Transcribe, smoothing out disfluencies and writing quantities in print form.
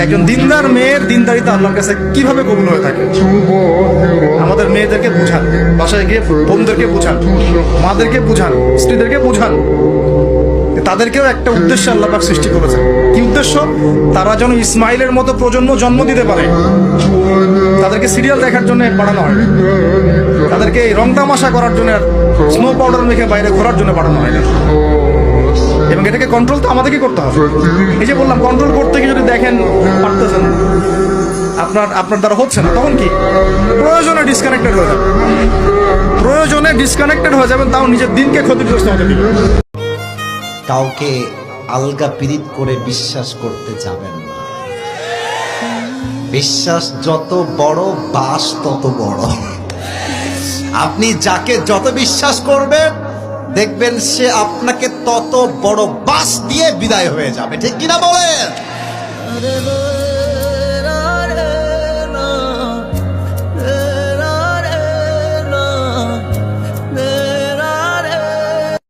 একজন দিনদার মেয়ের দিনদারিতা আল্লাহর কাছে কিভাবে কবুল হয়ে থাকে। আমাদের মেয়েদেরকে বুঝান, বাসায় গিয়ে বোনদেরকে বুঝান, মাদেরকে বুঝান, স্ত্রীদেরকে বুঝান, তাদেরকেও একটা উদ্দেশ্য আল্লাহ পাক সৃষ্টি করেছেন। কি উদ্দেশ্য? তারা যেন ইসমাইলের মতো প্রজন্ম জন্ম দিতে পারে। তাদেরকে সিরিয়াল দেখার জন্য পাঠানো হয়, তাদেরকে রং তামাশা করার জন্য, স্নো পাউডার মেখে বাইরে ঘোরার জন্য পাঠানো হয় না। এবং এটাকে কন্ট্রোল তো আমাদেরকে করতে হবে। এই যে বললাম, কন্ট্রোল করতে গিয়ে যদি দেখেন পারতেছেন, আপনার দ্বারা হচ্ছে না, তখন কি প্রয়োজনে ডিসকানেক্টেড হয়ে যাবে, প্রয়োজনে ডিসকানেক্টেড হয়ে যাবেন, তাও নিজের দিনকে ক্ষতিগ্রস্ত হতে দিবেন। কাউকে আলগা পীড়িত করে বিশ্বাস করতে যাবেন না। বিশ্বাস যত বড়, বাস তত বড়। আপনি যাকে যত বিশ্বাস করবেন, দেখবেন সে আপনাকে তত বড় বাস দিয়ে বিদায় হয়ে যাবে। ঠিক কিনা বলেন?